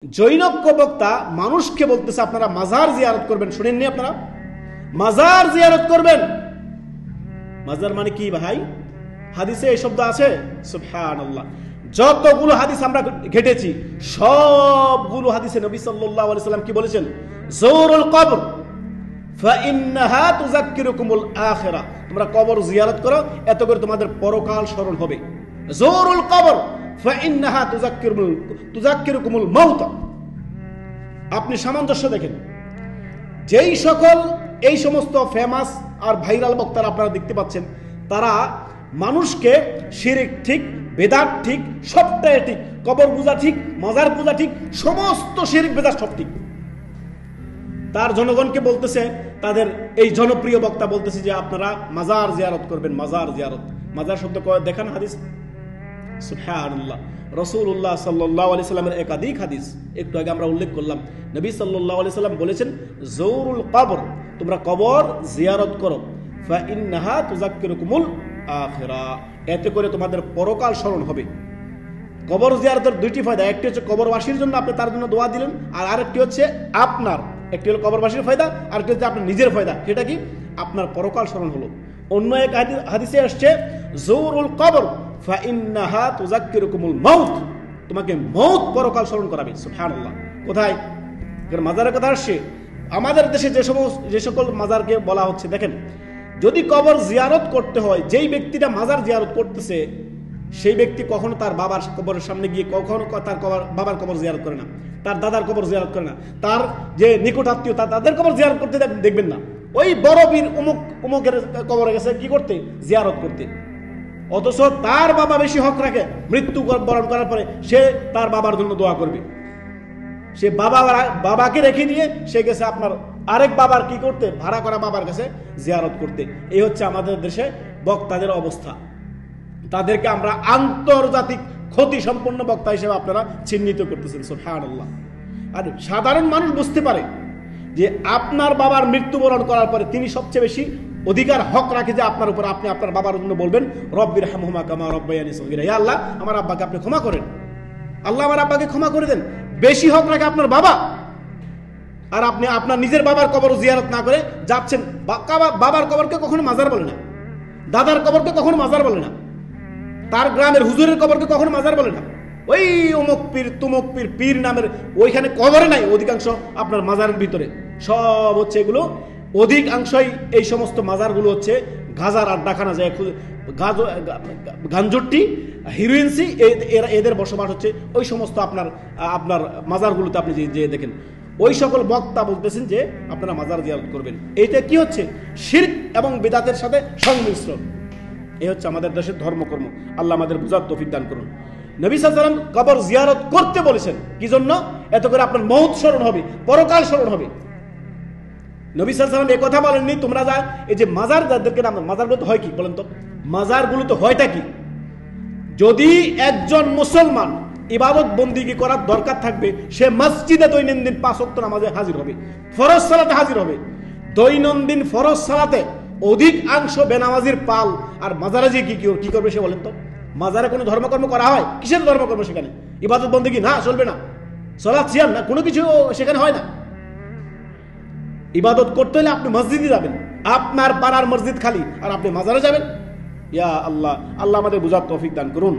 জৈনজ্ঞ বক্তা মানুষকে বলতেছে আপনারা মাজার জিয়ারত করবেন। শুনেননি আপনারা? মাজার জিয়ারত করবেন। মাজার মানে কি ভাই? হাদিসে এই শব্দ আছে? সুবহানাল্লাহ। যতগুলো হাদিস আমরা ঘেটেছি সবগুলো হাদিসে নবী সাল্লাল্লাহু আলাইহি সাল্লাম কি বলেছেন? যুরুল কবর ফাইন্নাহা তুযাক্কিরুকুমুল আখিরাহ। তোমরা কবর জিয়ারত করো, এত করে তোমাদের পরকাল স্মরণ হবে। যুরুল কবর ফাইন্নাহা তুযাক্কিরুকুমুল মাউত। আপনি সামঞ্জস্য দেখেন। যেই সকল এই সমস্ত ফেমাস আর ভাইরাল বক্তারা আপনারা দেখতে পাচ্ছেন, তারা মানুষকে শিরক ঠিক, বেদাত ঠিক, সবটাই ঠিক, কবর পূজা ঠিক, মাজার পূজা ঠিক, সমস্ত শিরক বেদাত সব ঠিক। তার জনগণকে বলতেছে, তাদের এই জনপ্রিয় বক্তা বলতেছে যে আপনারা মাজার জিয়ারত করবেন। মাজার জিয়ারত, মাজার শব্দ দেখান হাদিস। সুবহানাল্লাহ। রাসূলুল্লাহ সাল্লাল্লাহু আলাইহি সাল্লামের একাধিক হাদিস একটু আগে আমরা উল্লেখ করলাম। নবী সাল্লাল্লাহু আলাইহি সাল্লাম বলেছেন যুরুল কবর, তোমরা কবর জিয়ারত করো, ফাইন্নাহা তুযাক্কিরুকুমুল আখিরাহ, এতে করে তোমাদের পরকাল স্মরণ হবে। কবর জিয়ারতের দুইটি ফায়দা, একটি হচ্ছে কবরবাসীর জন্য, আপনি তার জন্য দোয়া দিলেন, আর আরেকটি হচ্ছে আপনার, একটি হলো কবরবাসীর ফায়দা, আরেকটি হচ্ছে আপনার নিজের ফায়দা। সেটা কি? আপনার পরকাল স্মরণ হলো। অন্য এক হাদিসে আসছে যুরুল কবর ফাইন্নাহা তুযাক্কিরুকুমুল মাউত, তোমাকে মউত পরকাল স্মরণ করাবে। সুবহানাল্লাহ। কোথায়? মাজারের কথা আসছে। আমাদের দেশে যে সকল মাজারকে বলা হচ্ছে, দেখেন, যদি কবর জিয়ারত করতে হয়, যেই ব্যক্তিটা মাজার জিয়ারত করতেছে সেই ব্যক্তি কখনো তার বাবার কবরের সামনে গিয়ে কখনো তার বাবার কবর জিয়ারত করে না, তার দাদার কবর জিয়ারত করে না, তার যে নিকট আত্মীয় তাদের কবর জিয়ারত করতে দেখবেন না। ওই বড় বীর উমুকের কবরে গেছে কি করতে? জিয়ারত করতে। অথচ তার বাবা বেশি হক রাখে, মৃত্যু বরণ করার পরে সে তার বাবার জন্য দোয়া করবে। সে বাবাকে রেখে দিয়ে সে গেছে আপনার আরেক বাবার কি করতে? ভাড়া করা বাবার কাছে জিয়ারত করতে। এই হচ্ছে আমাদের দেশে বক্তাদের অবস্থা। তাদেরকে আমরা আন্তর্জাতিক ক্ষতি সম্পন্ন বক্তা হিসেবে আপনারা চিহ্নিত করতেছেন। সুবহানাল্লাহ। আর সাধারণ মানুষ বুঝতে পারে যে আপনার বাবার মৃত্যুবরণ করার পরে তিনি সবচেয়ে বেশি অধিকার হক রাখে যে আপনার উপর, আপনি আপনার বাবার জন্য বলবেন রব্বিরহামহুমা কামা রাব্বায়ানি সগীরা, ইয়া আল্লাহ আমার আব্বাকে আপনি ক্ষমা করেন, আল্লাহ আমার আব্বাকে ক্ষমা করে দেন। বেশি হক রাখে আপনার বাবা। আর আপনি আপনার নিজের বাবার কবর জিয়ারত না করে যাচ্ছেন। বাবার কবরকে কখনো মাজার বলে না, দাদার কবরকে কখনো মাজার বলে না, তার গ্রামের হুজুরের কবরকে কখনো মাজার বলে না। ওই অমুক পীর তুমুক পীর, পীর নামের ওইখানে কবরে নাই, অধিকাংশ আপনার মাজারের ভিতরে সব হচ্ছে এগুলো। অধিকাংশই এই সমস্ত মাজারগুলো হচ্ছে গাজার আড্ডাখানা, যায় গাঞ্জুট্টি, হিরোইনসি, এদের বসবাস হচ্ছে ওই সমস্ত আপনার মাজারগুলোতে। আপনি যে দেখেন ওই সকল বক্তা বলতেছেন যে আপনারা মাজার জিয়ারত করবেন। এইটা কি হচ্ছে? শিরক এবং বিদআতের সাথে সংমিশ্রণ। এই হচ্ছে আমাদের দেশের ধর্মকর্ম। আল্লাহ আমাদের বুঝার তৌফিক দান করুন। নবী সাল্লাল্লাহু আলাইহি ওয়াসাল্লাম কবর জিয়ারত করতে বলেছেন, কি জন্য? এত করে আপনার মউত স্মরণ হবে, পরকাল স্মরণ হবে। নবী সাল্লাল্লাহু আলাইহি ওয়াসাল্লাম এই কথা বলেননি তোমরা যা এই যে মাজার যাদেরকে নাম, মাজারগুলো হয় কি বলেন তো? মাজারগুলো তো হয়টা কি? যদি একজন মুসলমান ইবাদত বন্দিগি করার দরকার থাকবে, সে মসজিদে দৈনন্দিন 5 ওয়াক্ত নামাজে হাজির হবে, ফরজ সালাতে হাজির হবে। দৈনন্দিন ফরজ সালাতে অধিকাংশ বেনামাজির পাল, আর মাজারে যে কি করবে সে বলেন তো? মাজারে কোনো ধর্মকর্ম করা হয়? কিসের ধর্মকর্ম সেখানে? ইবাদত বন্দিগি না, চলবে না। সালাত সিয়াম না, কোনো কিছু সেখানে হয় না। ইবাদত করতে হলে আপনি মসজিদে যাবেন, আপনার পাড়ার মসজিদ খালি, আর আপনি মাজারে যাবেন? ইয়া আল্লাহ, আল্লাহ আমাদের বুঝার তৌফিক দান করুন।